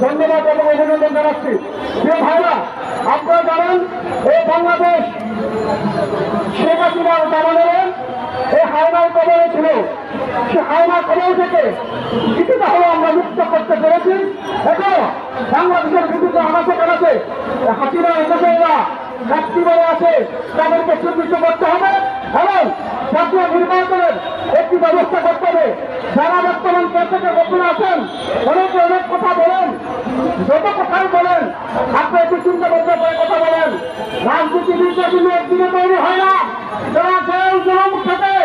ধন্যবাদ এবং অভিনন্দন জানাচ্ছি। প্রিয় ভাইরা, আপনারা জানেন এই বাংলাদেশ শেখ হাসিনার জামানের এই হায়নার কবলে ছিল। সে হায়নার কবল থেকে কিছুটা হলেও আমরা মুক্ত করতে পেরেছি। এখন বাংলাদেশের বিভিন্ন আনাচে কানাচে হাসিনা উপজেলা নেতৃত্বে আছে, তাদেরকে চিহ্নিত করতে হবে এবং জাতীয় নির্বাচনের একটি ব্যবস্থা করতে হবে। যারা বর্তমান কেন্দ্রে বর্তমানে আছেন অনেকে অনেক কথা বলেন, যত কথাই বলেন আপনি একটু চিন্তাবদ্ধ করে কথা বলেন। রাজনীতিবিদরা কিন্তু একদিনে তৈরি হয় না। যারা জেল জুলুম খেতে,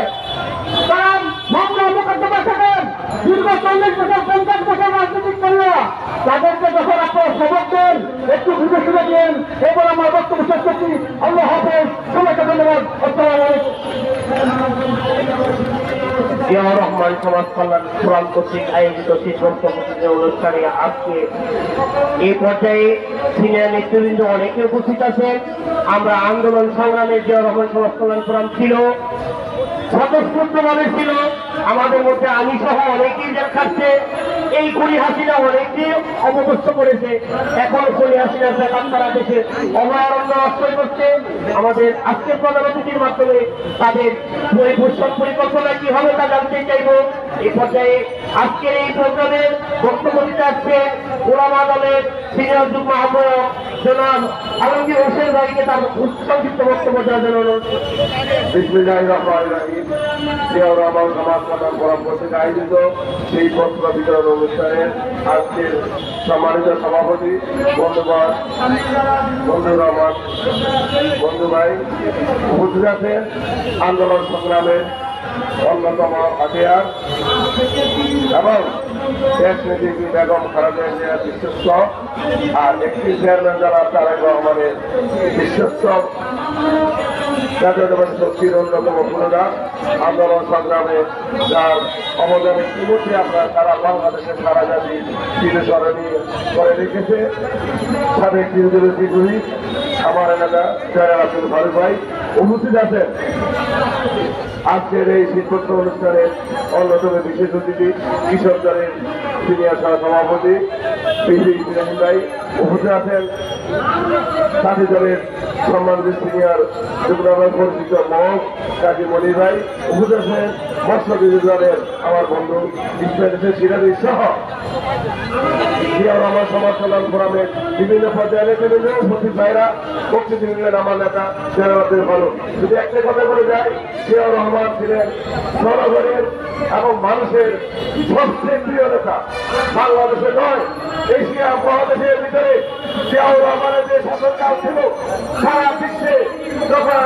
তারা মামলা মোকদ্দমা থাকেন, দীর্ঘ 40 বছর 50 বছর রাজনীতি করলো, তাদেরকে যখন আপনার সবক দেন একটু বিবেচনা দিন। এবার আমার বক্তব্য শেষ করছি। আল্লাহ হাফেজ, সবাইকে ধন্যবাদ। আসসালামু আলাইকুম। জিয়াউর রহমান সমাজ কল্যাণ ফোরাম কর্তৃক আয়োজিত শীর্ষস্থ অনুষ্ঠানে আজকে এই পর্যায়ে সিনিয়র নেতৃবৃন্দ অনেকে উপস্থিত আছেন। আমরা আন্দোলন সংগ্রামে জিয়াউর রহমান সমাজ কল্যাণ ফোরাম ছিল, স্বতঃস্ফূর্তভাবে ছিল। আমাদের মধ্যে আমি সহ অনেকেই জেল খাচ্ছে। এই খুনি হাসিনা অনেককে অপদস্থ করেছে। এখন খুনি হাসিনার ব্যাপার তারা দেশে অভয়ারণ্য আশ্রয় করছে। আমাদের আজকের প্রধান অতিথির মাধ্যমে তাদের ভবিষ্যৎ পরিকল্পনা কি হবে তা জানতে চাইব। এই পর্যায়ে আজকের এই প্রোগ্রামের বক্তব্য দিতে আসছে ওলামা দলের সিনিয়র যুগ্ম আহ্বায়ক জনাব আলমগীর হোসেন ভাইকে তার সংক্ষিপ্ত বক্তব্য দেওয়ার জন্য অনুরোধ। বিসমিল্লাহির রহমানির রহিম। জিয়াউর রহমান সমাজ কল্যাণ ফোরাম কর্তৃক আয়োজিত সেই পত্র বিতরণ অনুষ্ঠানের আজকের সম্মানিত সভাপতি বন্ধুগণ, বন্ধুর রহমান বন্ধু ভাই উপস্থিত আছেন। আন্দোলন সংগ্রামের অন্যতম হাতিয়ার এবং দেশ নেত্রী বেগম খালেদা জিয়ার বিশ্বস্ত আর একটি চেয়ারম্যান যারা তারেক রহমানের বিশ্বস্ত জাতীয়তাবাদী শক্তির অন্যতম ভূমিকা আন্দোলন সংগ্রামে যার অবদান ইতিমধ্যে আপনার সারা বাংলাদেশের সারা জাতি চিরস্মরণীয় করে রেখেছে। সাবেক কেন্দ্রীয় বিদ্রোহী আমার এলাকা জয়নাল আব্দুল ফারুক ভাই উপস্থিত আছেন। আজকের এই শীতপত্র অনুষ্ঠানের অন্যতম বিশেষ অতিথি কৃষক দলের সিনিয়র সভাপতি পিসি ইব্রাহিম ভাই উপস্থিত আছেন। সাথী দলের সম্মানিত সিনিয়র যুগ্ম পরিচিত মহক কাজী মনি ভাই উপস্থিত আছেন। মৎস্যজীবী দলের আমার বন্ধু ইসমাইল সিরাজি সহ জিয়াউর রহমান সমাজ কল্যাণ ফোরামের বিভিন্ন পর্যায়ে নেতৃবৃন্দ উপস্থিত ভাইরা বক্তৃতা দিলেন। আমার নেতা জেনারেল ভালো যদি একটা কথা বলে যায়, জিয়াউর রহমান ছিলেন জনগণের এবং মানুষের সবচেয়ে প্রিয় নেতা। বাংলাদেশে নয়, এশিয়া মহাদেশের ভিতরে জিয়াউর রহমানের যে শাসনকাল ছিল সারা বিশ্বে যখন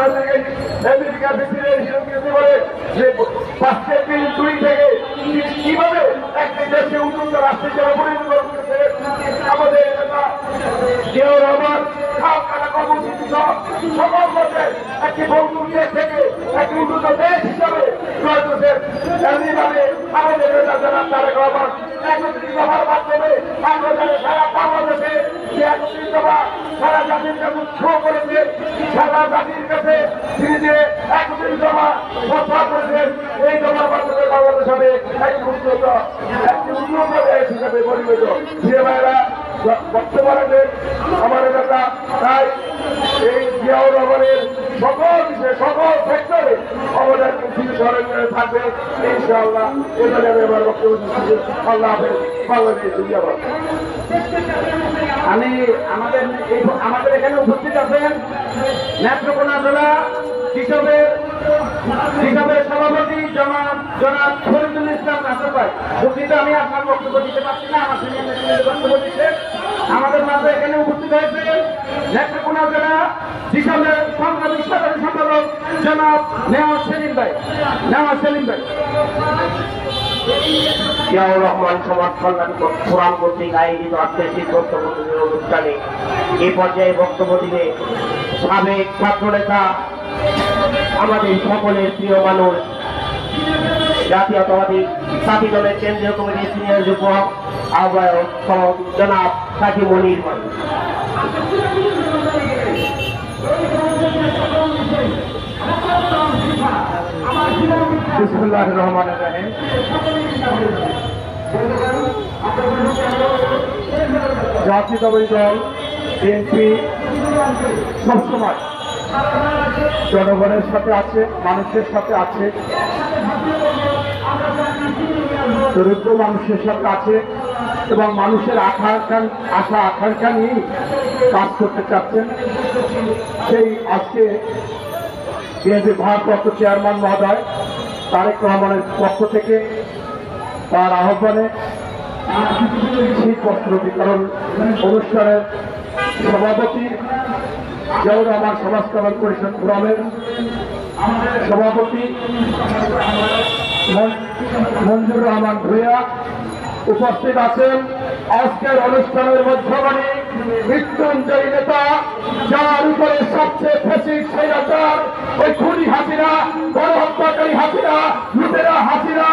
আমেরিকা পৃথিবীর বলে যে 5 থেকে কিভাবে একটি দেশকে উন্নত রাষ্ট্রের জন্য পরিণত করেছে আমাদের নেতা জিয়াউর রহমান সকল মধ্যে একটি বন্ধু দেশ থেকে একটি উন্নত দেশ হিসাবে গড়ে তুলেছেন। এমনিভাবে আমাদের নেতা জনাব তারেক রহমান একত্রিত হওয়ার মাধ্যমে আমরা জানি সারা বাংলাদেশে যে একত্রিত হওয়া সারা জাতির কাছে শো করেছেন। সারা জাতির কাছে তিনি যে একত্রিত হওয়া প্রস্তাব করেছেন, এই জমার মাধ্যমে বাংলাদেশ হবে একটি উন্নত দেশ হিসাবে পরিণত। যে ভাইরা বর্তমানে আমার নেতা তাই এই জিয়াউর রহমানের সকল বিষয়ে সকল সেক্টরে অবদান স্মরণীয় থাকবে ইনশাআল্লাহ। এবারে আমি আমার বক্তব্য দিচ্ছি। আল্লাহ হাফেজ। বাংলাদেশ জিন্দাবাদ। আমি আমাদের এখানে উপস্থিত আছেন নেত্রকোনা জেলা কৃষকের সভাপতি জনাব ফরিদুল ইসলাম নাসর ভাই। দুঃখিত, আমি আপনার বক্তব্য দিতে পারছি না, আমার সিনিয়র নেতৃবৃন্দ বক্তব্য দিচ্ছে। আমাদের মাঝে এখানে উপস্থিত হয়েছে নেত্রকোনা জেলা কৃষকের সংগ্রামী সাধারণ সম্পাদক জনাব নেওয়াজ সেলিম ভাই। জিয়াউর রহমান সমাজ কল্যাণ ফোরাম কর্তৃক আয়োজিত আজকের শীতপত্র অনুষ্ঠানে এই পর্যায়ে বক্তব্য দিবে সাবেক ছাত্র নেতা, আমাদের সকলের প্রিয় মানুষ, জাতীয়তাবাদী সাথী দলের কেন্দ্রীয় কমিটির সিনিয়র যুগ্ম আহ্বায়ক জনাব কাজী মনির ভাই। বিসমিল্লাহির রহমানির রহিম। জাতীয়তাবাদী দল বিএনপি সবসময় জনগণের সাথে আছে, মানুষের সাথে আছে, দরিদ্র মানুষের সাথে আছে এবং মানুষের আশা আকাঙ্ক্ষা নিয়েই কাজ করতে চাচ্ছেন। সেই আজকে বিএনপির ভারপ্রাপ্ত চেয়ারম্যান মহোদয় তারেক রহমানের পক্ষ থেকে তার আহ্বানে শীত বস্ত্র বিতরণ অনুষ্ঠানের সভাপতি জিয়াউর রহমান সমাজ কল্যাণ পরিষদ ফোরামের সভাপতি মঞ্জুর রহমান ভূঁইয়া উপস্থিত আছেন। আজকের অনুষ্ঠানের মধ্যমণি মৃত্যুঞ্জয়ী নেতা, যার উপরে সবচেয়ে ফেসিক স্বৈরাচার ওই খুনি হাসিনা, গণহত্যাকারী হাসিনা, লুটেরা হাসিনা,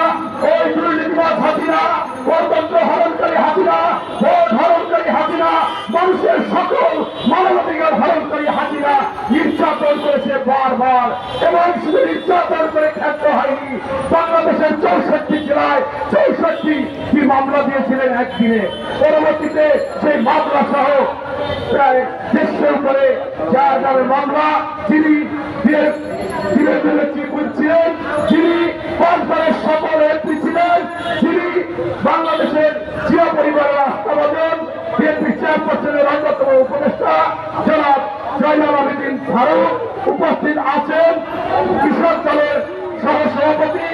ওই দুর্নীতিবাজ হাসিনা, গণতন্ত্র হরণকারী হাসিনা, ভোট হরণকারী হাসিনা, মানুষের সকল মানবাধিকার হরণকারী হাসিনা নির্যাতন করেছে বারবার, এবং শুধু নির্যাতন করে ক্ষেত্র হয়নি, বাংলাদেশের 64 জেলায় 64টি মামলা দিয়েছিলেন একদিনে। পরবর্তীতে সেই মামলা সহ প্রায় 100 উপরে যার নামে মামলা, যিনি ছিলেন, যিনি পাঁচবারের সফল এমপি ছিলেন, যিনি বাংলাদেশের জিয়া পরিবারের আস্থাভাজন, বিএনপি চেয়ারপারসনের অন্যতম উপদেষ্টা জনাব জয়নাল আবেদিন ফারুক উপস্থিত আছেন। কৃষক দলের সহসভাপতি,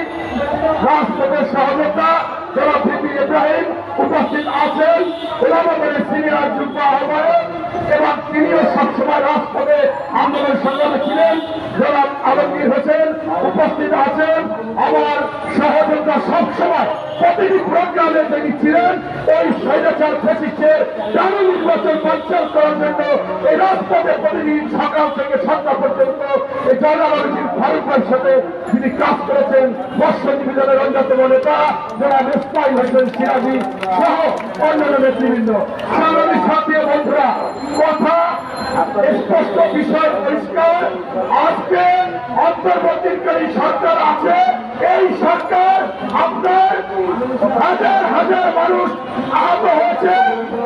রাজপথের সহযোদ্ধা জনাব ভিপি ইব্রাহিম উপস্থিত আছেন। ওলামাদের সিনিয়র যুগ্ম আহ্বায়ক এবং তিনিও সবসময় রাজপথে আন্দোলন সংগ্রামে ছিলেন জনাব আলমগীর হোসেন উপস্থিত আছেন। আমার সহযোদ্ধা সবসময় প্রতিটি প্রোগ্রামে তিনি ছিলেন ওই স্বৈরাচার ফ্যাসিস্টের ডান নির্বাচন বানচাল করার জন্য এই রাজপথে প্রতিদিন সকাল থেকে সন্ধ্যা পর্যন্ত এই জয়নাল আবেদিন ফারুকের সাথে তিনি কাজ করেছেন। মৎস্যজীবী দলের অন্যতম নেতা জনাব ইসমাইল হোসেন সিরাজি সহ অন্যান্য নেতৃবৃন্দ। সংগ্রামী সাথী বন্ধুরা, কথা স্পষ্ট, বিষয় পরিষ্কার। আজকে অন্তর্বর্তীকারী সরকার আছে, এই সরকার আপনার হাজার হাজার মানুষ আহত হয়েছে,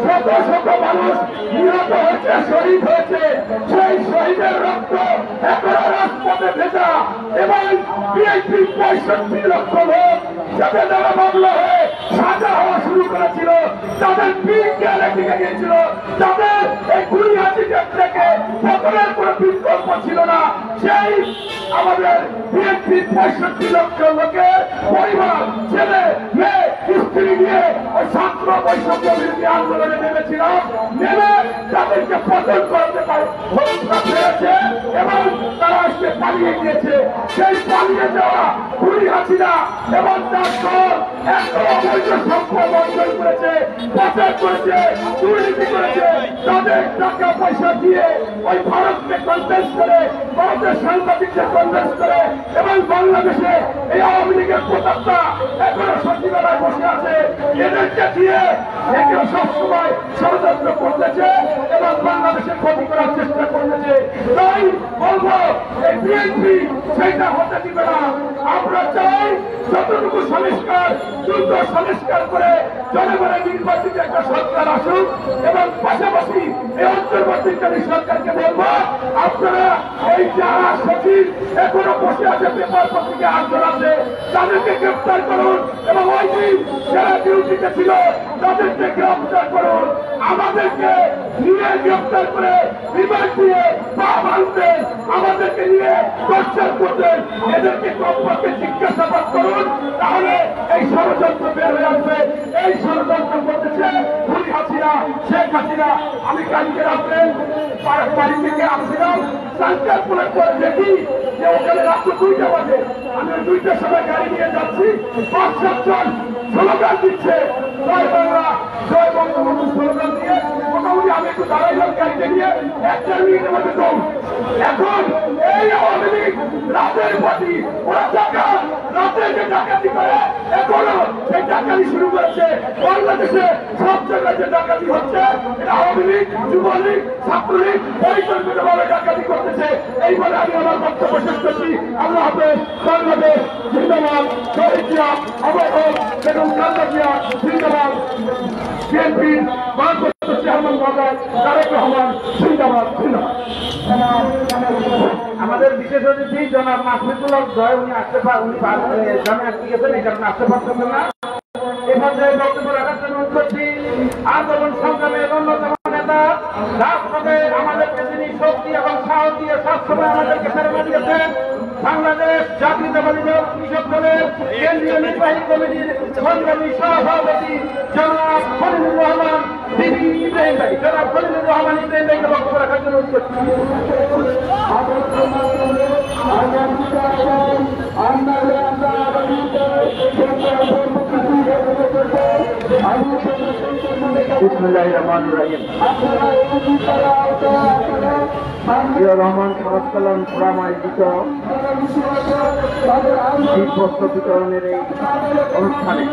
শত শত মানুষ নিহত হয়েছে, শহীদ হয়েছে, সেই শহীদের রক্ত এখনো রাজপথে ভেজা, এবং বিএনপি 65 লক্ষ লোক যাদের দ্বারা মামলা হয়ে সাজা হওয়া শুরু করেছিল, তাদের পিঠকে লেগে গিয়েছিল, তাদের এই গুলি হাসিদের থেকে পতনের কোনো বিকল্প ছিল না। সেই আমাদের বিএনপির 65 লক্ষ লোকের পরিবার, ছেলে মেয়ে, স্ত্রী নিয়ে ওই ছাত্র বৈষম্য বিরোধী আন্দোলনে নেমেছিলাম, নেমে তাদেরকে পতন করতে পেরেছে এবং তারা আজকে পালিয়ে গিয়েছে। সেই পালিয়ে যাওয়া খুনি হাসিনা এবং তার দল এত অবৈধ সম্পদ অর্জন করেছে, পাচার করেছে, দুর্নীতি করেছে, তাদের টাকা পয়সা দিয়ে ওই ভারতকে কনভেন্স করে, ভারতের সাংবাদিকদের কনভেন্স করে, এবং বাংলাদেশে এই আওয়ামী লীগের প্রতাপটা এখনো সচিবালয়ে বসে আছে। এদেরকে দিয়ে এগুলো সবসময় ষড়যন্ত্র করতেছে এবং বাংলাদেশের ক্ষতি করার চেষ্টা করতেছে। তাই বলবো, এই বিএনপি সেইটা হতে দিবে না। আমরা চাই যতটুকু সংস্কার, দ্রুত সংস্কার করে জনগণের নির্বাচিত একটা সরকার আসুক, এবং পাশাপাশি এই অন্তর্বর্তীকারী সরকারকে বলবো, আপনারা এই যারা সচিব এখনো বসে আছে, পেপার পত্রিকা আন্দোলন আছে, তাদেরকে গ্রেপ্তার করুন, এবং ওই দিন যারা ডিউটিতে ছিল তাদেরকে গ্রেপ্তার করুন। আমাদেরকে নিয়ে গ্রেপ্তার করে রিমান্ড দিয়ে পা ভাঙতেন, আমাদেরকে নিয়ে টর্চার করতেন, এদেরকে কমপক্ষে জিজ্ঞাসাবাদ করুন, তাহলে এই ষড়যন্ত্র বের হয়ে আসবে। এই ষড়যন্ত্র করতেছে খুনি হাসিনা, শেখ হাসিনা। আমি কালকে রাত্রে বাড়ি থেকে আসছিলাম, সান্তারপুরের পরে দেখি যে ওখানে রাত্র 2টা বাজে, আমি 2টার সময় গাড়ি নিয়ে যাচ্ছি, 5-7 জন স্লোগান দিচ্ছে, জয় বাংলা, জয় বঙ্গবন্ধু স্লোগান দিয়ে। মোটামুটি আমি একটু দাঁড়াইলাম গাড়িতে নিয়ে, 1-1.5 মিনিটের মধ্যে দৌড়। এখন এই আওয়ামী লীগ রাতের পার্টি, ওরা রাতের যে ডাকাতি করে, এখনো সেই ডাকাতি শুরু করেছে। বাংলাদেশে সব জায়গায় যে ডাকাতি হচ্ছে, এটা আওয়ামী লীগ, যুবলীগ, ছাত্রলীগ পরিকল্পিতভাবে ডাকাতি করতেছে। এই বলে আমি আমার বক্তব্য শেষ করছি। আল্লাহ হাফেজ। বাংলাদেশ জিন্দাবাদ, শহীদ জিয়া অমর হোক, বেগম খালেদা জিয়া জিন্দাবাদ। বিএনপির রহমান বাজার তারেক রহমান জিন্দাবাদ জিন্দাবাদ। আমাদের বিশেষ অতিথি জনাব মাসুদুল হক জয়, উনি আসতে উনি জানে আসতে গেছেন, এই কারণে আসতে পারতেছেন না। এ পর্যায়ে বক্তব্য রাখার জন্য করছি আন্দোলন সংগ্রামের অন্যতম নেতা, রাজপথে আমাদেরকে যিনি শক্তি এবং সাহস দিয়ে সবসময় আমাদেরকে প্রেরণা দিয়েছেন, বাংলাদেশ জাতীয়তাবাদী কৃষক দলের কেন্দ্রীয় নির্বাহী কমিটির সংগ্রামী সভাপতি জনাব খলিলুর রহমান ইব্রাহিম ভাই, জনাব খলিলুর রহমান ইব্রাহিম ভাইকে বক্তব্য রাখার জন্য রহমান সমাজ কল্যাণ ফোরাম আয়োজিত শীতবস্ত্র বিতরণের এই অনুষ্ঠানে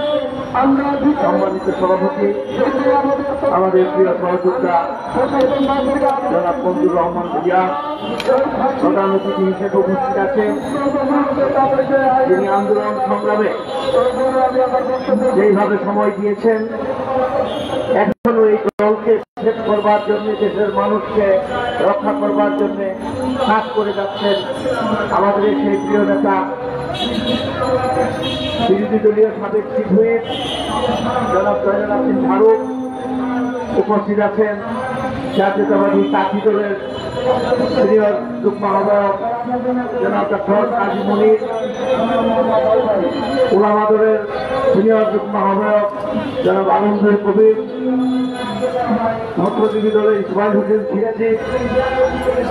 সম্মানিত সভাপতি আমাদের প্রিয় সহযোদ্ধা জনাব মঞ্জুর রহমান ভূঁইয়া প্রধান অতিথি হিসেবে উপস্থিত আছেন, তিনি আন্দোলন সংগ্রামে যেইভাবে সময় দিয়েছেন, এখনো এই দলকে শেষ করবার জন্য, দেশের মানুষকে রক্ষা করবার জন্য কাজ করে যাচ্ছেন আমাদের সেই প্রিয় নেতা বিরোধী দলীয় সাবেক চিফ হুইপ জনাব জয়নুল আবদিন ফারুক উপস্থিত আছেন, জাতীয়তাবাদী ছাত্র দলের সিনিয়র যুগ্ম আহ্বায়ক জনাব ডক্টর কাজী মনির, উলামা দলের সিনিয়র যুগ্ম আহ্বায়ক জনাব আনন্দের কবির, মৎস্যজীবী দলের ইসমাইল হোসেন সিরাজি,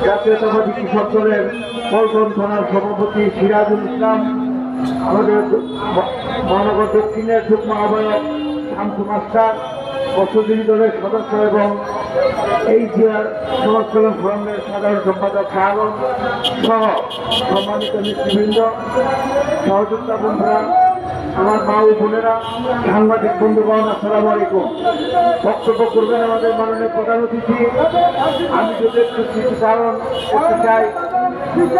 জাতীয়তাবাদী কৃষক দলের পল্টন থানার সভাপতি সিরাজুল ইসলাম, আমাদের মহানগর দক্ষিণের যুগ্ম আহ্বায়ক শামসু মাস্টার, মৎস্যজীবী দলের সদস্য এবং এই জেলার সমাজ কল্যাণ ফোরামের সাধারণ সম্পাদক শাহরুখ সহ সম্মানিত নেতৃবৃন্দ, সহযোদ্ধা বন্ধুরা, আমার মা ও বোনেরা, সাংবাদিক বন্ধুগণ, আসসালামু আলাইকুম। বক্তব্য করবেন আমাদের মাননীয় প্রধান অতিথি। আমি যদি একটু কিছু কারণ করতে চাই,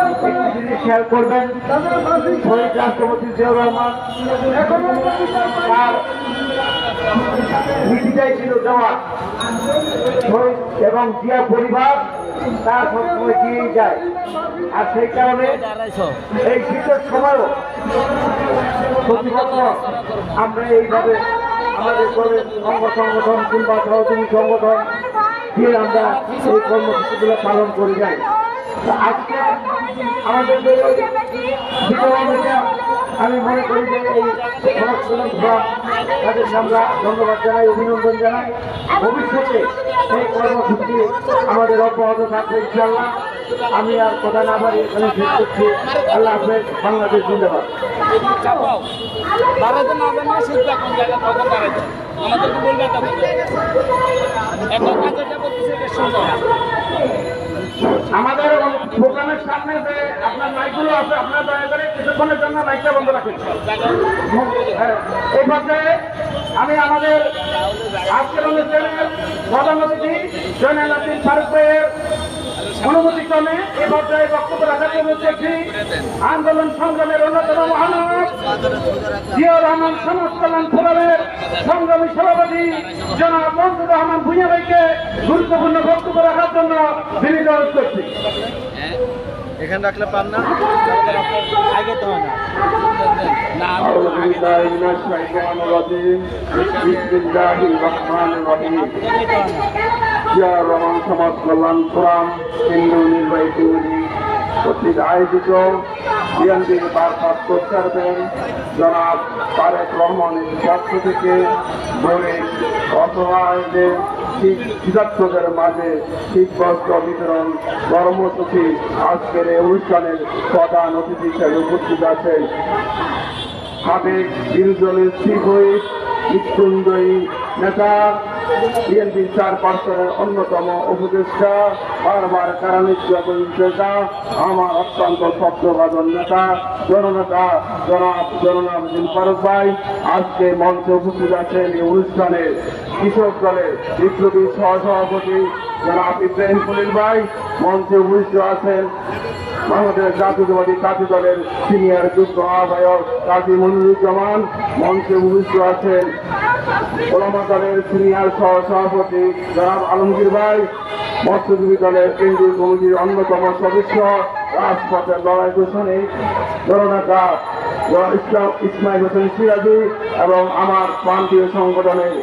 একটি জিনিস খেয়াল করবেন, শহীদ রাষ্ট্রপতি জিয়াউর রহমান তার নীতিটাই ছিল দেওয়া, শহীদ এবং জিয়া পরিবার তার সবসময় দিয়েই যায়, আর সেই কারণে এই শীতের সময়ও প্রতি বছর আমরা এইভাবে আমাদের দলের অঙ্গ সংগঠন কিংবা সহযোগী সংগঠন দিয়ে আমরা এই কর্মসূচিগুলো পালন করে যাই। আজকে আমাদের আমি মনে করি যে এই তাদেরকে আমরা ধন্যবাদ জানাই, অভিনন্দন জানাই। ভবিষ্যতে এই কর্মসূচি আমাদের অব্যাহত থাকবে ইনশাআল্লাহ। আমি আর কথা না বাড়ি এখানে শেষ করছি। আল্লাহ হাফেজ। বাংলাদেশ জিন্দাবাদ। আমাদের দোকানের সামনে যে আপনার মাইকগুলো আছে, আপনার দয়া করে কিছুক্ষণের জন্য মাইকটা বন্ধ রাখেন। এই পর্যায়ে আমি আমাদের আজকের অনুষ্ঠানের প্রধান অতিথি জয়নুল আবদিন ফারুক ভাইয়ের অনুমতিক্রমে এ পর্যায়ে বক্তব্য রাখার জন্য চেয়েছি আন্দোলন সংগ্রামের অন্যতম মহানায়ক জিয়াউর রহমান সমাজ কল্যাণ ফোরামের সংগ্রামী সভাপতি জনাব মঞ্জুর রহমান ভূঁইয়া ভাইকে গুরুত্বপূর্ণ বক্তব্য রাখার জন্য বিনীত অনুরোধ করছি। এখানে রাখলে পান না, আগে তো হয় না। জিয়াউর রহমান সমাজ কল্যাণ ফোরাম কেন্দ্রীয় নির্বাহী কমিটি কর্তৃক আয়োজিত বিএনপির ভারপ্রাপ্ত চেয়ারম্যান জনাব তারেক রহমানের পক্ষ থেকে গরিব অসহায়দের শীতার্থদের মাঝে শীতবস্ত্র বিতরণ কর্মসূচি আজকের এই অনুষ্ঠানের প্রধান অতিথি হিসেবে উপস্থিত আছেন সাবেক বিরোধী দলের চিফ হুইপ মৃত্যুঞ্জয়ী নেতা, বিএনপির চেয়ারপারসনের অন্যতম উপদেষ্টা, বারবার কারানির্য নেতা, আমার অত্যন্ত শব্দবাদন নেতা, জননেতা জনাব আবদিন ফারুক ভাই আজকে মঞ্চে উপস্থিত আছেন। এই অনুষ্ঠানে কৃষক দলের বিপ্লবী সহসভাপতি জনাব ইব্রাহিম খলিল ভাই মঞ্চে উপস্থিত আছেন। বাংলাদেশ জাতীয়তাবাদী ছাত্র দলের সিনিয়র যুগ্ম আহ্বায়ক কাজী মনিরুজ্জামান মঞ্চে উপস্থিত আছেন। ওলামা দলের সিনিয়র সহসভাপতি জনাব আলমগীর ভাই, মৎস্যজীবী দলের কেন্দ্রীয় কমিটির অন্যতম সদস্য, রাজপথের লড়াই ঘোষণী জননেতা ইসমাইল হোসেন সিরাজি এবং আমার প্রান্তীয় সংগঠনের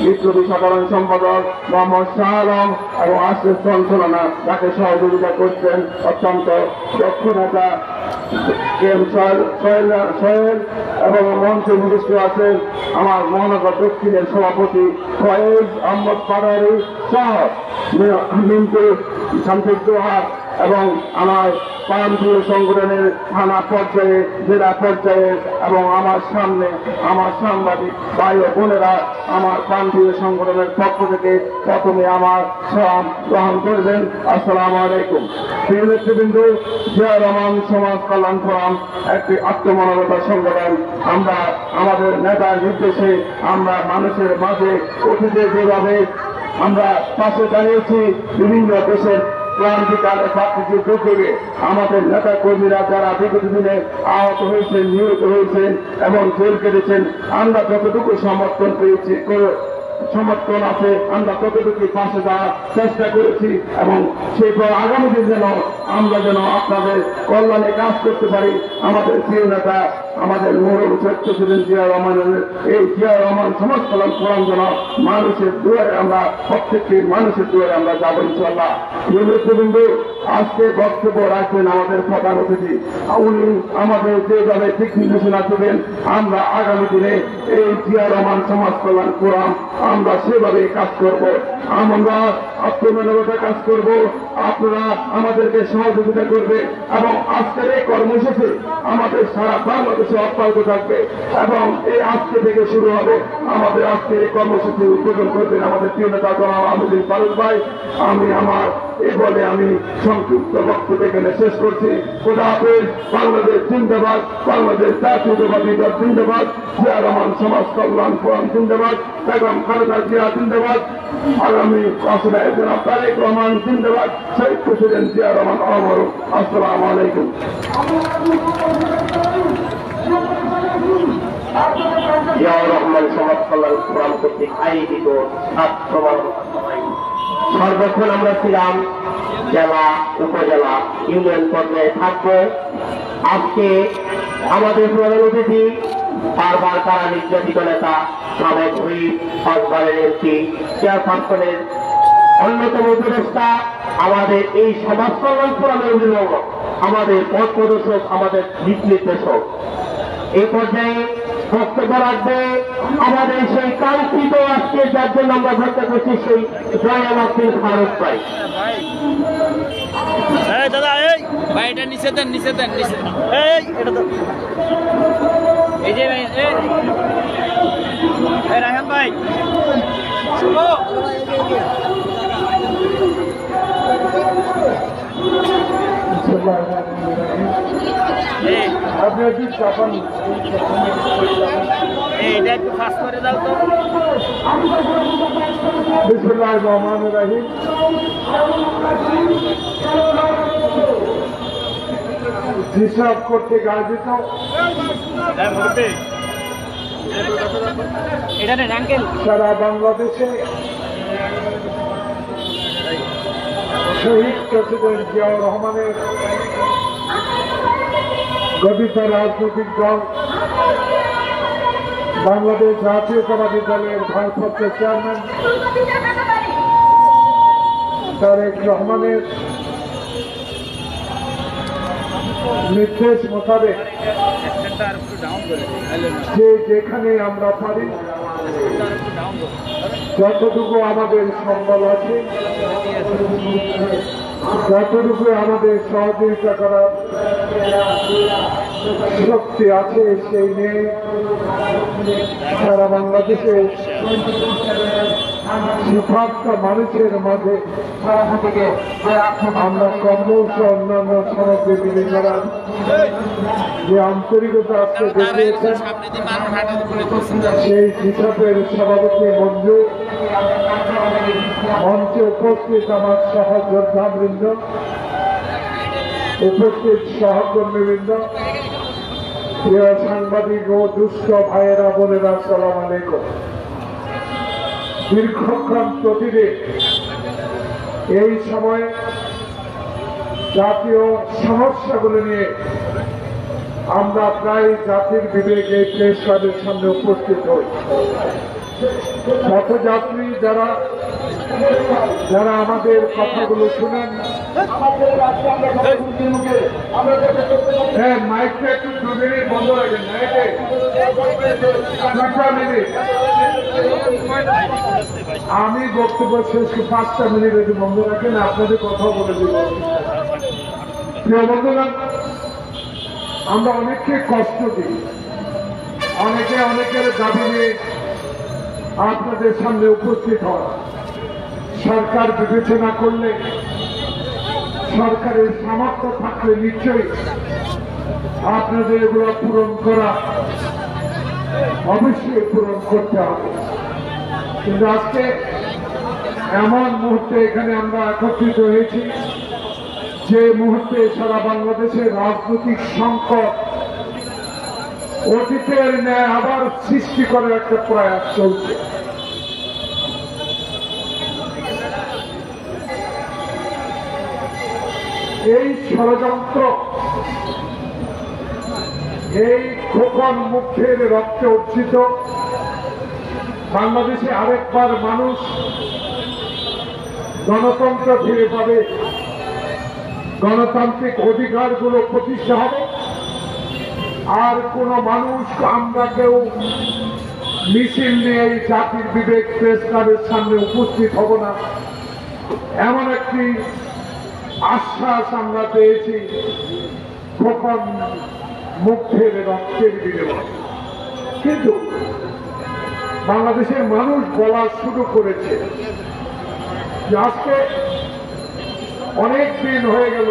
বিপ্লবী সাধারণ সম্পাদক মোহাম্মদ শাহ আলম এবং আশিস চঞ্চলনা যাকে সহযোগিতা করছেন অত্যন্ত দক্ষ নেতা সোহেল এবং মঞ্চে উপস্থিত আছেন আমার মহানগর দক্ষিণের সভাপতি ফয়েজ আহমদ পাটারি সহ মিন্টু শান্তির দোহার এবং আমার প্রান্তীয় সংগঠনের থানা পর্যায়ে, জেলা পর্যায়ে এবং আমার সামনে আমার সাংবাদিক ভাই ও বোনেরা আমার প্রান্তীয় সংগঠনের পক্ষ থেকে প্রথমে আমার সালাম গ্রহণ করবেন। আসসালামু আলাইকুম। প্রিয় নেতৃবৃন্দ, জিয়া রহমান সমাজ কল্যাণ ফোরাম একটি আত্মমানবতার সংগঠন। আমরা আমাদের নেতার নির্দেশে আমরা মানুষের মাঝে অতীতে যেভাবে আমরা পাশে দাঁড়িয়েছি বিভিন্ন দেশের ক্রান্তিকালে প্রাকৃতিক দুর্যোগে আমাদের নেতা কর্মীরা যারা বিগত দিনে আহত হয়েছেন, নিহত হয়েছেন এবং জেল কেটেছেন, আমরা যতটুকু সমর্থন পেয়েছি সমর্থন আছে আমরা ততটুকু পাশে দেওয়ার চেষ্টা করেছি এবং সেই আগামী দিন আমরা যেন আপনাদের কল্যাণে কাজ করতে পারি। আমাদের প্রিয় নেতা আমাদের মরম সত্য ছিলেন জিয়া রহমানের, এই জিয়া রহমান সমাজ কল্যাণ ফোরাম যেন মানুষের দুয়ারে আমরা প্রত্যেকটি মানুষের দুয়ারে আমরা যাবো ইনশাআল্লাহ। নেতৃবৃন্দ, আজকে বক্তব্য রাখবেন আমাদের প্রধান অতিথি। উনি আমাদের যেভাবে দিক নির্দেশনা দেবেন আমরা আগামী দিনে এই জিয়া রহমান সমাজ কল্যাণ ফোরাম আমরা সেভাবে কাজ করব। আমরা আত্মমানবতা কাজ করব, আপনারা আমাদেরকে সহযোগিতা করবে এবং আজকের এই কর্মসূচি আমাদের সারা বাংলাদেশে অব্যাহত থাকবে এবং এই আজকে থেকে শুরু হবে। আমাদের আজকের এই কর্মসূচি উদ্বোধন করবেন আমাদের প্রিয় নেতা জনাব আহমেদুল ফারুক ভাই। আমি আমার এই বলে আমি সংক্ষিপ্ত বক্তব্য এখানে শেষ করছি। খোদা হাফেজ। বাংলাদেশ জিন্দাবাদ, বাংলাদেশ জাতীয়তাবাদী দল জিন্দাবাদ, জিয়া রহমান সমাজ কল্যাণ ফোরাম জিন্দাবাদ, বেগম খালেদা জিয়া জিন্দাবাদ, আগামী আসলে জনাব তারেক রহমান জিন্দাবাদ, শহীদ প্রেসিডেন্ট জিয়া রহমান অমর। আসসালামু আলাইকুম। জিয়া রহমান সমাজ কল্যাণ ফোরাম কর্তৃক আয়োজিত সর্বক্ষণ আমরা ছিলাম জেলা, উপজেলা, ইউনিয়ন পর্যায়ে থাকবো। আজকে আমাদের প্রধান অতিথি বারবার তারা নির্যাতিত নেতা, সাবেক হুইপ, 5 বারের এমপি, চেয়ারপারসনের অন্যতম উপদেষ্টা, আমাদের এই সমাজ কল্যাণ ফোরামের অভিভাবক, আমাদের পথ প্রদর্শক, আমাদের দিক নির্দেশক। এই পর্যায়ে বক্তব্য রাখবে আমাদের সেই কাঙ্ক্ষিত আজকে যার জন্য আমরা ঘটনা করছি সেই জয়াল আব্দুল ফারুক ভাই। দাদা এই ভাই এটা নিচে দেন, নিচে দেন, নিচে এই এটা তো এই যে ভাই এই রায়হান ভাই শুনো আপনি কি চাপান এইটা একটু ফাস্ট করে দাও তো। বিসমিল্লাহির রহমানির রহিম। হিসাব করতে আয়োজিত এটা নেন আঙ্কেল। সারা বাংলাদেশে শহীদ প্রেসিডেন্ট জিয়াউর রহমানের গঠিত রাজনৈতিক দল বাংলাদেশ জাতীয়তাবাদী দলের ভারপ্রাপ্ত চেয়ারম্যান তারেক রহমানের নির্দেশ মোতাবেক যে যেখানে আমরা পারি যতটুকু আমাদের সম্বল আছে, যতটুকু আমাদের সহযোগিতা করার শক্তি আছে, সেই নিয়ে সারা বাংলাদেশে শিক্ষার্থ মানুষের মাঝে আমরা কর্মসূচি অন্যান্য সামগ্রী বিলি করার যে আন্তরিকতা আজকে দেখিয়েছেন, সেই হিসাবের সভাপতি মঞ্জু, মঞ্চে উপস্থিত আমার সহযোদ্ধাবৃন্দ, উপস্থিত সহকর্মীবৃন্দ, প্রিয় সাংবাদিক ও দুস্থ ভাইয়েরা বোনেরা, আসসালামু আলাইকুম। দীর্ঘক্ষণ প্রতিদিন এই সময়ে জাতীয় সমস্যাগুলো নিয়ে আমরা প্রায় জাতির বিবেক এই প্রেস ক্লাবের সামনে উপস্থিত হই। পথযাত্রী যারা যারা আমাদের কথাগুলো শুনেন, হ্যাঁ মাইকটা একটু 2 মিনিট বন্ধ রাখেন, আমি বক্তব্য শেষকে 5টা মিনিট একটু বন্ধ রাখেন, আপনাদের কথা বলে দিব। প্রিয় বন্ধুরা, আমরা অনেককে কষ্ট দিই, অনেকে অনেকের দাবি নিয়ে আপনাদের সামনে উপস্থিত হয়। সরকার বিবেচনা করলে, সরকারের সামর্থ্য থাকলে নিশ্চয়ই আপনাদের এগুলো পূরণ করা অবশ্যই পূরণ করতে হবে। কিন্তু আজকে এমন মুহূর্তে এখানে আমরা একত্রিত হয়েছি যে মুহূর্তে সারা বাংলাদেশের রাজনৈতিক সংকট অতীতের ন্যায় আবার সৃষ্টি করার একটা প্রয়াস চলছে। এই ষড়যন্ত্র, এই খোকন মুখের রক্তে অর্জিত বাংলাদেশে আরেকবার মানুষ গণতন্ত্র ফিরে পাবে, গণতান্ত্রিক অধিকারগুলো প্রতিষ্ঠা হবে, আর কোন মানুষ আমরা কেউ মিছিল নিয়ে এই জাতির বিবেক প্রেস ক্লাবের সামনে উপস্থিত হব না, এমন একটি আশ্বাস আমরা পেয়েছি খোকন মুখের রক্তের বিনিময়ে। কিন্তু বাংলাদেশের মানুষ বলা শুরু করেছে যে আজকে অনেক দিন হয়ে গেল,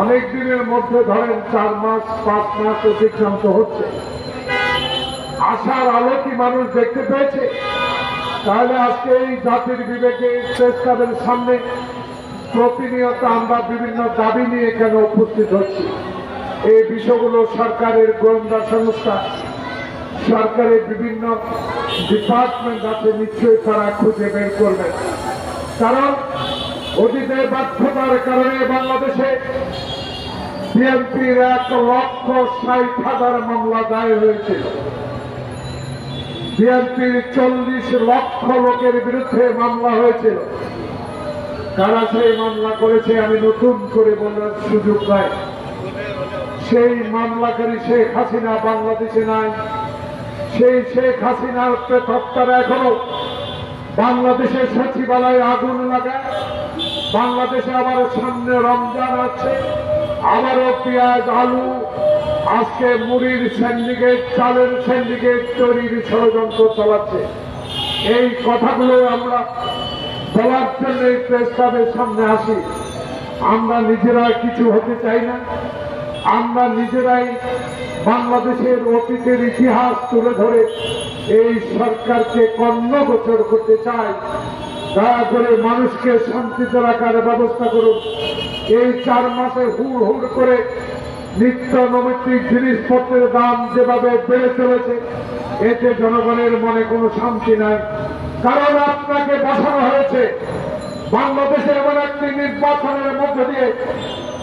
অনেক দিনের মধ্যে ধরেন 4 মাস 5 মাস অতিক্রান্ত হচ্ছে, আশার আলো কি মানুষ দেখতে পেয়েছে? তাহলে আজকে এই জাতির বিবেকে প্রেস ক্লাবের সামনে প্রতিনিয়ত আমরা বিভিন্ন দাবি নিয়ে কেন উপস্থিত হচ্ছি? এই বিষয়গুলো সরকারের গোয়েন্দা সংস্থা, সরকারের বিভিন্ন ডিপার্টমেন্ট আছে, নিশ্চয়ই তারা খুঁজে বের করবে। কারণ অতীতের ব্যর্থতার কারণে বাংলাদেশে বিএনপির 1,60,000 মামলা দায়ের হয়েছিল। বিএনপির 40 লক্ষ লোকের বিরুদ্ধে মামলা হয়েছিল। কারা সেই মামলা করেছে আমি নতুন করে বলার সুযোগ নাই। সেই মামলাকারী শেখ হাসিনা বাংলাদেশে নাই। সেই শেখ হাসিনার প্রেতাত্মারা এখনো বাংলাদেশের সচিবালয়ে আগুন লাগায়। বাংলাদেশে আবার সামনে রমজান আছে, আবারও পেঁয়াজ আলু, আজকে মুড়ির সিন্ডিকেট, চালের সিন্ডিকেট তৈরির ষড়যন্ত্র চালাচ্ছে। এই কথাগুলো আমরা বলার জন্য এই প্রেস ক্লাবের সামনে আসি। আমরা নিজেরা কিছু হতে চাই না, আমরা নিজেরাই বাংলাদেশের অতীতের ইতিহাস তুলে ধরে এই সরকারকে কর্ণগোচর করতে চাই। দয়া করে মানুষকে শান্তিতে রাখার ব্যবস্থা করুন। এই 4 মাসে হুড় হুড় করে নিত্য নৈমিত্তিক জিনিসপত্রের দাম যেভাবে বেড়ে চলেছে, এতে জনগণের মনে কোনো শান্তি নাই। কারণ আপনাকে বসানো হয়েছে বাংলাদেশে এমন একটি নির্বাচনের মধ্য দিয়ে,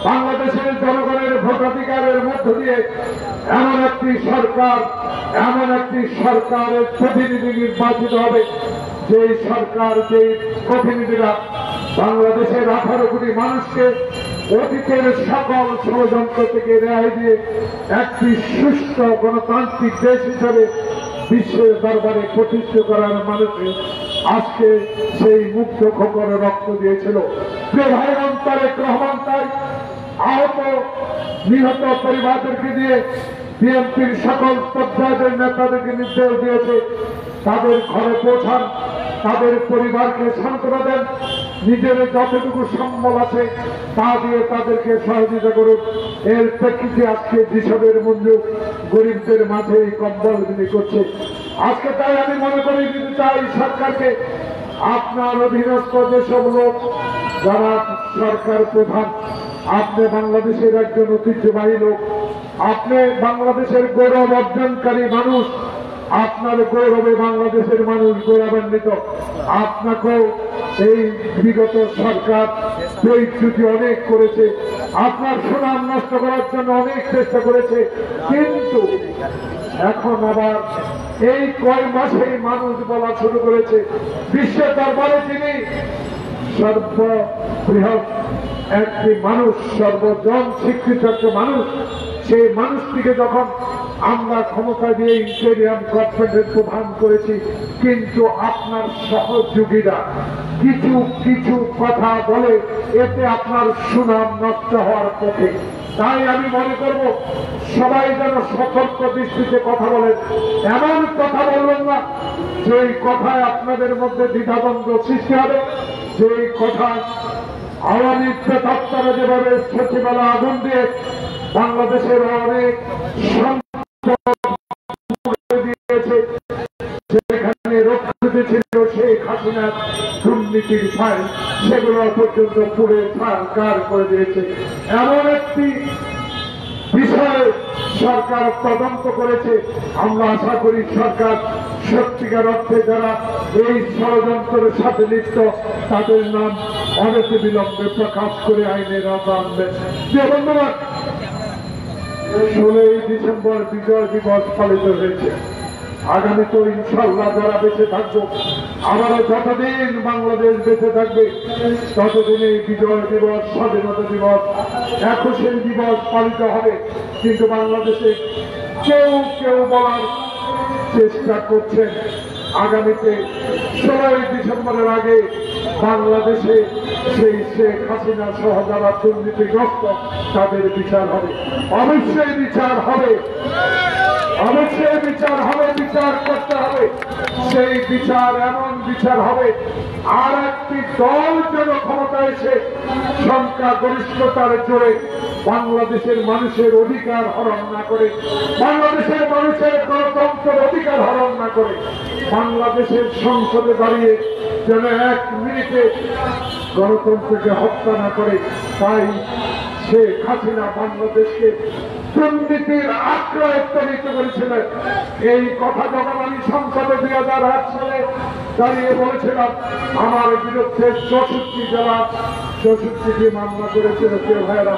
বাংলাদেশের জনগণের ভোটাধিকারের মধ্য দিয়ে এমন একটি সরকারের প্রতিনিধি নির্বাচিত হবে, যে সরকার, যে প্রতিনিধিরা বাংলাদেশের 18 কোটি মানুষকে অতীতের সকল ষড়যন্ত্র থেকে রেহাই দিয়ে একটি সুষ্ঠু গণতান্ত্রিক দেশ হিসেবে বিশ্বের দরবারে প্রতিষ্ঠিত করার মানুষে আজকে সেই মুক্ত খোকনে রক্ত দিয়েছিল। প্রিয় ভাই তারেক রহমান তাই আহত নিহত পরিবারদেরকে দিয়ে বিএনপির সকল পর্যায়ের নেতাদেরকে নির্দেশ দিয়েছে তাদের ঘরে পৌঁছান, তাদের পরিবারকে সান্ত্বনা দেন, নিজের যতটুকু সম্বল আছে তা দিয়ে তাদেরকে সহযোগিতা করুন। এর প্রেক্ষিতে আজকে যেসবের মূল্য গরিবদের মাঝে এই কম্বল বিলি করছে। আজকে তাই আমি মনে করি দিতে চাই সরকারকে, আপনার অধীনস্থ যেসব লোক যারা সরকার প্রধান, আপনি বাংলাদেশের একজন ঐতিহ্যবাহী লোক, আপনি বাংলাদেশের গৌরব অর্জনকারী মানুষ, আপনার গৌরবে বাংলাদেশের মানুষ গৌরবান্বিত। আপনাকেও এই বিগত সরকার বেইজ্জতি অনেক করেছে, আপনার সুনাম নষ্ট করার জন্য অনেক চেষ্টা করেছে, কিন্তু এখন আবার এই কয় মাসেই মানুষ বলা শুরু করেছে বিশ্বের দরবারে তিনি সর্ববৃহৎ একটি মানুষ, সর্বজন স্বীকৃত একটা মানুষ। সেই মানুষটিকে যখন আমরা ক্ষমতা দিয়ে ইন্টেরিয়াম গভর্নমেন্টের প্রধান করেছি, কিন্তু আপনার সহযোগীরা কিছু কিছু কথা বলে, এতে আপনার সুনাম নষ্ট হওয়ার পথে। তাই আমি মনে করব সবাই যেন সতর্ক দৃষ্টিতে কথা বলেন, এমন কথা বলবেন না যেই কথায় আপনাদের মধ্যে দ্বিধাদ্বন্দ্ব সৃষ্টি হবে, যেই কথায় আওয়ামী প্রেতাত্মারা যেভাবে সচিবালয় আগুন দিয়ে বাংলাদেশের অনেক দিয়েছে, সেখানে রক্ষিত ছিল শেখ হাসিনার দুর্নীতির ফাইল, সেগুলো পর্যন্ত পুড়ে ছাড়কার করে দিয়েছে। এমন একটি বিষয়ে সরকার তদন্ত করেছে। আমরা আশা করি সরকার সত্যিকার অর্থে যারা এই ষড়যন্ত্রের সাথে লিপ্ত তাদের নাম অনতি বিলম্বে প্রকাশ করে আইনের আওতায় আনবেন। বন্ধুরা, 16ই ডিসেম্বর বিজয় দিবস পালিত হয়েছে। আগামী তো ইনশাল্লাহ যারা বেঁচে থাকবো, আবারও যতদিন বাংলাদেশ বেঁচে থাকবে ততদিন এই বিজয় দিবস, স্বাধীনতা দিবস, 21শে দিবস পালিত হবে। কিন্তু বাংলাদেশে কেউ কেউ বলার চেষ্টা করছেন আগামীতে 16ই ডিসেম্বরের আগে বাংলাদেশে সেই শেখ হাসিনা সহ যারা দুর্নীতিগ্রস্ত তাদের বিচার হবে। অবশ্যই বিচার হবে, অবশ্যই বিচার হবে, বিচার করতে হবে। সেই বিচার এমন বিচার হবে, আর একটি দল যেন ক্ষমতা এসে সংখ্যা গরিষ্ঠতার জোরে বাংলাদেশের মানুষের অধিকার হরণ না করে, বাংলাদেশের মানুষের গণতন্ত্রের অধিকার হরণ না করে, বাংলাদেশের সংসদে দাঁড়িয়ে যেন 1 মিনিটে গণতন্ত্রকে হত্যা না করে। তাই শেখ হাসিনা বাংলাদেশকে দুর্নীতির আশ্রয় স্থগিত করেছিলেন। এই কথা যখন আমি সংসদে 2008 সালে দাঁড়িয়ে বলেছিলাম, আমার বিরুদ্ধে 64 জেলা 64টি মামলা করেছিল কেউ ভাইয়েরা।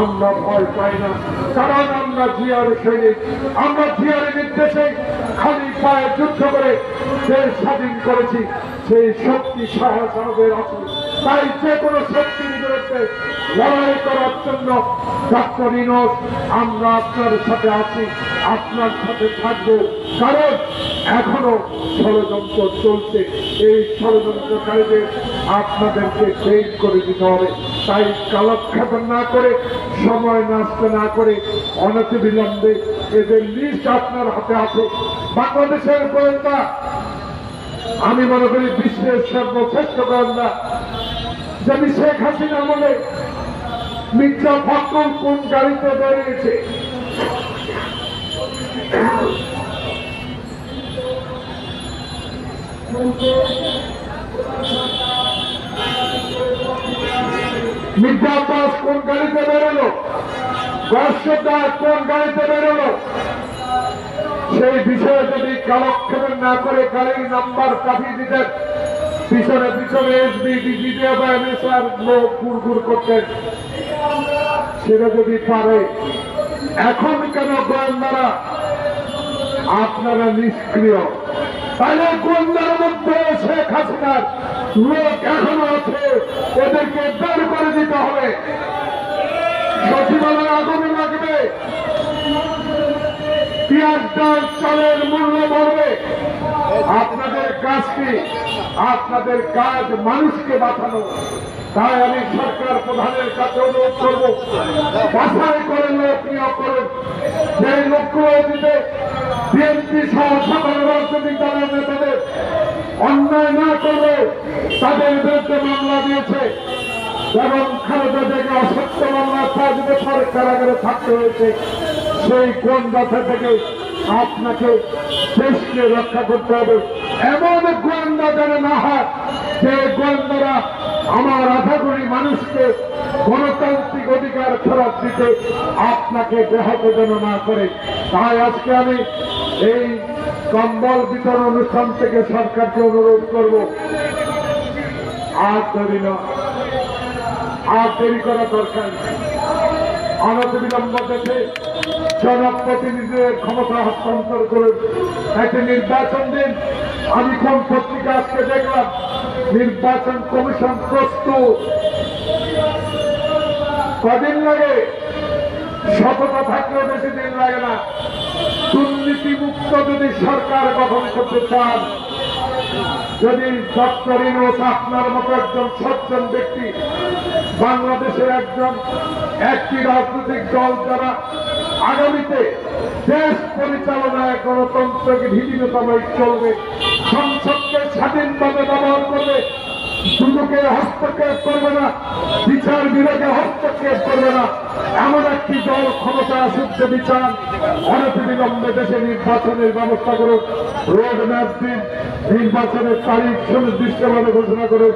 আমরা ভয় পাই না, কারণ আমরা জিয়ার সৈনিক। আমরা জিয়ার নির্দেশে খালি পায়ে যুদ্ধ করে দেশ স্বাধীন করেছি। সেই শক্তি সাহস আমাদের আছে। তাই যে কোনো শক্তির বিরুদ্ধে লড়াই করার জন্য ডক্টর ইউনূস আমরা আপনার সাথে আছি, আপনার সাথে থাকবো। কারণ এখনো ষড়যন্ত্র চলছে, এই ষড়যন্ত্রকারীদের আপনাদেরকে বের করে দিতে হবে। তাই কালক্ষেপণ না করে, সময় নষ্ট না করে অনতি বিলম্বে এদের লিস্ট আপনার হাতে আছে। বাংলাদেশের গোয়েন্দা আমি মনে করি বিশ্বের সর্বশ্রেষ্ঠ গোয়েন্দা। যদি শেখ হাসিনা বলে মির্জা ফখরুল কোন গাড়িতে বেরিয়েছে, মির্জা আব্বাস কোন গাড়িতে বেরোলো, বর্ষদার কোন গাড়িতে বেরোলো, সেই বিষয়ে যদি কালক্ষেপণ না করে গাড়ির নাম্বার কাটিয়ে দিতেন, পিছনে পিছনে এসবি ডিজিটিভ বা এনএসআর লোক গুড় করতেন, সেটা যদি পারে। এখন কেন গোয়েন্দারা আপনারা নিষ্ক্রিয়? তাহলে গোয়েন্দার মধ্যে শেখ হাসিনার লোক এখনো আছে, ওদেরকে বের করে দিতে হবে। সচিবালয় আগুনে লাগবে, পেঁয়াজ ডাল চালের মূল্য বাড়বে। আপনাদের কাজ কি? আপনাদের কাজ মানুষকে বাঁচানো। তাই আমি সরকার প্রধানের কাছে অনুরোধ করব, বাছাই করে লোক নিয়োগ করুন। সেই লোকগুলো দিতে বিএনপি সহ সকল রাজনৈতিক দলের নেতাদের অন্যায় না করবে, তাদের বিরুদ্ধে মামলা দিয়েছে এবং খালেদা থেকে অসত্য মামলা 5 বছর কারাগারে থাকতে হয়েছে। সেই কোন দশা থেকে আপনাকে দেশকে রক্ষা করতে হবে। এমন গোয়েন্দা যেন না হয় যে গোয়েন্দারা আমার 18 কোটি মানুষকে গণতান্ত্রিক অধিকার ফেরত দিতে আপনাকে ব্যাহত যেন না করে। তাই আজকে আমি এই কম্বল বিতরণ অনুষ্ঠান থেকে সরকারকে অনুরোধ করব, আর দেরি না, আর দেরি করা দরকার। অনতিবিলম্ব দেশে জনপ্রতিনিধিদের ক্ষমতা হস্তান্তর করে একটি নির্বাচন দিন। আমি কোন পত্রিকা আজকে দেখলাম নির্বাচন কমিশন প্রস্তুত। কদিন লাগে? সততা থাকলেও বেশি দিন লাগে না। দুর্নীতিমুক্ত যদি সরকার গঠন করতে চান, যদি ডক্টর ইউনূস আপনার মতো একজন সজ্জন ব্যক্তি, বাংলাদেশের একটি রাজনৈতিক দল যারা আগামীতে দেশ পরিচালনায় গণতন্ত্রকে ভিন্নতমায় চলবে, সংসদকে স্বাধীনভাবে ব্যবহার করবে, দুদকে হস্তক্ষেপ করবে না, বিচার বিভাগে হস্তক্ষেপ করবে না, এমন একটি দল ক্ষমতা আসুক যদি চান, অনতিবিলম্বে দেশে নির্বাচনের ব্যবস্থা করুক, রোড ম্যাপ দিন, নির্বাচনের তারিখ সুনির্দিষ্টভাবে ঘোষণা করুক।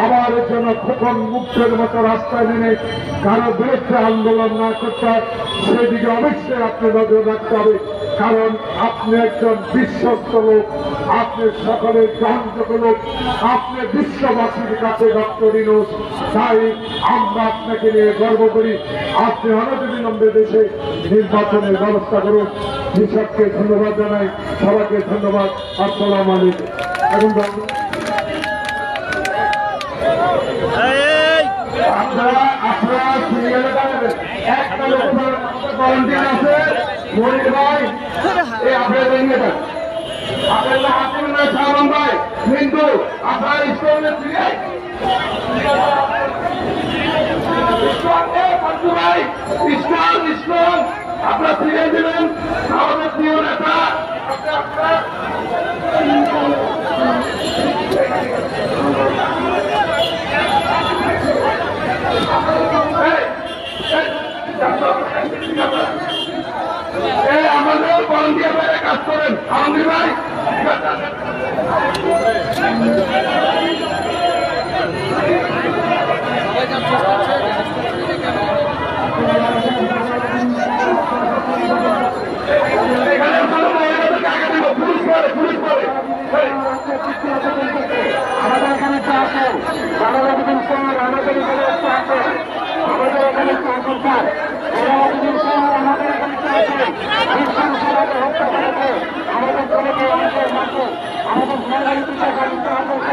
আবার যেন খোকন মুক্তের মতো রাস্তায় নেমে কারো বিরুদ্ধে আন্দোলন না করতে হয়, সেদিকে অবশ্যই আপনি নজর রাখতে হবে। কারণ আপনি একজন বিশ্বস্ত লোক, আপনি সকলের গ্রহণযোগ্য লোক, আপনি বিশ্ববাসীর কাছে ডক্টর ইউনূস। তাই আমরা আপনাকে নিয়ে গর্ব করি। আপনি অনতিবিলম্বে দেশে নির্বাচনের ব্যবস্থা করুন। কৃষককে ধন্যবাদ জানাই, সবাইকে ধন্যবাদ। আসসালামু আলাইকুম। এখন আপনারা সিরিয়ালে দাঁড়াবেন। একটা লোকের ভলান্টিয়ার আছে, মনির ভাই, এই আপনারা নিয়ে যান। আপনারা হাসিন ভাই, সালমান ভাই, কিন্তু আপনারা স্টোনের ফিরে ভাই ইসলাম আপনারা ফিরে দিবেন। আমাদের প্রিয় নেতা আমাদের ভলান্টিয়ার ভাইরা কাজ করেন। আমাদের ভাই আমাদের এখানে আসেন, আমাদের এখানে আসেন, আমাদের এখানে সরকার আমাদের এখানে আমাদের আমাদের